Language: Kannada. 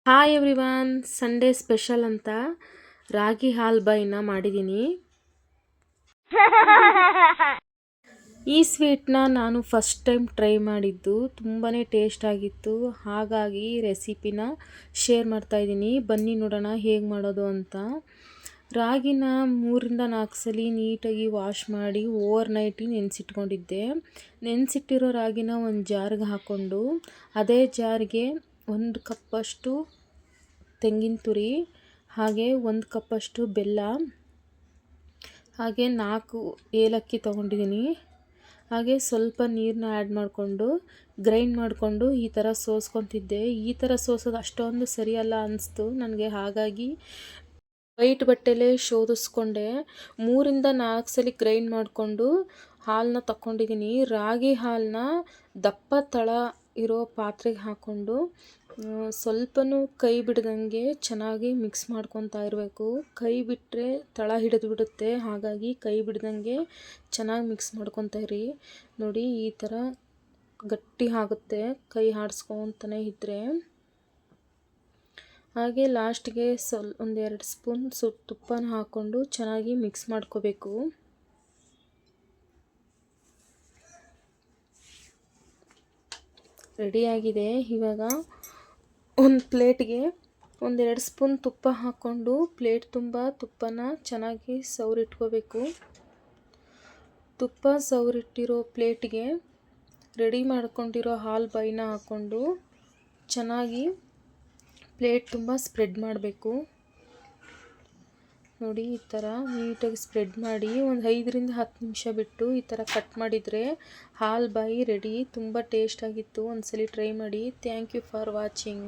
ಹಾಯ್ ಎವ್ರಿವನ್, ಸಂಡೇ ಸ್ಪೆಷಲ್ ಅಂತ ರಾಗಿ ಹಾಲ್ಬಾಯಿನ ಮಾಡಿದ್ದೀನಿ. ಈ ಸ್ವೀಟ್ನ ನಾನು ಫಸ್ಟ್ ಟೈಮ್ ಟ್ರೈ ಮಾಡಿದ್ದು, ತುಂಬಾ ಟೇಸ್ಟ್ ಆಗಿತ್ತು. ಹಾಗಾಗಿ ರೆಸಿಪಿನ ಶೇರ್ ಮಾಡ್ತಾ ಇದ್ದೀನಿ. ಬನ್ನಿ ನೋಡೋಣ ಹೇಗೆ ಮಾಡೋದು ಅಂತ. ರಾಗಿನ 3-4 ಸಲ ನೀಟಾಗಿ ವಾಶ್ ಮಾಡಿ ಓವರ್ ನೈಟಿ ನೆನೆಸಿಟ್ಕೊಂಡಿದ್ದೆ. ನೆನೆಸಿಟ್ಟಿರೋ ರಾಗಿನ ಒಂದು ಜಾರ್ಗೆ ಹಾಕ್ಕೊಂಡು ಅದೇ ಜಾರ್ಗೆ 1 ಕಪ್ಪಷ್ಟು ತೆಂಗಿನ ತುರಿ, ಹಾಗೆ 1 ಕಪ್ಪಷ್ಟು ಬೆಲ್ಲ, ಹಾಗೆ 4 ಏಲಕ್ಕಿ ತೊಗೊಂಡಿದ್ದೀನಿ. ಹಾಗೆ ಸ್ವಲ್ಪ ನೀರನ್ನ ಆ್ಯಡ್ ಮಾಡಿಕೊಂಡು ಗ್ರೈಂಡ್ ಮಾಡಿಕೊಂಡು ಈ ಥರ ಸೋಸ್ಕೊತಿದ್ದೆ. ಈ ಥರ ಸೋಸೋದು ಅಷ್ಟೊಂದು ಸರಿಯಲ್ಲ ಅನಿಸ್ತು ನನಗೆ. ಹಾಗಾಗಿ ವೈಟ್ ಬಟ್ಟೆಲೇ ಶೋಧಿಸ್ಕೊಂಡೆ 3-4 ಸಲ ಗ್ರೈಂಡ್ ಮಾಡಿಕೊಂಡು ಹಾಲನ್ನ ತಗೊಂಡಿದ್ದೀನಿ. ರಾಗಿ ಹಾಲನ್ನ ದಪ್ಪ ತಳ ಇರೋ ಪಾತ್ರೆಗೆ ಹಾಕ್ಕೊಂಡು ಸ್ವಲ್ಪನೂ ಕೈ ಬಿಡ್ದಂಗೆ ಚೆನ್ನಾಗಿ ಮಿಕ್ಸ್ ಮಾಡ್ಕೊತಾ ಇರಬೇಕು. ಕೈ ಬಿಟ್ಟರೆ ತಳ ಹಿಡಿದು ಬಿಡುತ್ತೆ. ಹಾಗಾಗಿ ಕೈ ಬಿಡ್ದಂಗೆ ಚೆನ್ನಾಗಿ ಮಿಕ್ಸ್ ಮಾಡ್ಕೊತಾ ಇರಿ. ನೋಡಿ ಈ ಥರ ಗಟ್ಟಿ ಆಗುತ್ತೆ ಕೈ ಆಡಿಸ್ಕೊತಾನೆ ಇದ್ದರೆ. ಹಾಗೆ ಲಾಸ್ಟ್ಗೆ ಒಂದೆರಡು ಸ್ಪೂನ್ ತುಪ್ಪನ ಹಾಕ್ಕೊಂಡು ಚೆನ್ನಾಗಿ ಮಿಕ್ಸ್ ಮಾಡ್ಕೋಬೇಕು. ರೆಡಿಯಾಗಿದೆ. ಇವಾಗ ಒಂದು ಪ್ಲೇಟ್ಗೆ 1-2 ಸ್ಪೂನ್ ತುಪ್ಪ ಹಾಕ್ಕೊಂಡು ಪ್ಲೇಟ್ ತುಂಬ ತುಪ್ಪನ ಚೆನ್ನಾಗಿ ಸವರಿಟ್ಕೋಬೇಕು. ತುಪ್ಪ ಸವರಿಟ್ಟಿರೋ ಪ್ಲೇಟ್ಗೆ ರೆಡಿ ಮಾಡ್ಕೊಂಡಿರೋ ಹಾಲ್ಬಾಯಿನ ಹಾಕ್ಕೊಂಡು ಚೆನ್ನಾಗಿ ಪ್ಲೇಟ್ ತುಂಬ ಸ್ಪ್ರೆಡ್ ಮಾಡಬೇಕು. ನೋಡಿ ಈ ಥರ ನೀಟಾಗಿ ಸ್ಪ್ರೆಡ್ ಮಾಡಿ ಒಂದು 5-10 ನಿಮಿಷ ಬಿಟ್ಟು ಈ ಥರ ಕಟ್ ಮಾಡಿದರೆ ಹಾಲ್ಬಾಯಿ ರೆಡಿ. ತುಂಬ ಟೇಸ್ಟ್ ಆಗಿತ್ತು. ಒಂದ್ಸಲಿ ಟ್ರೈ ಮಾಡಿ. Thank you for watching.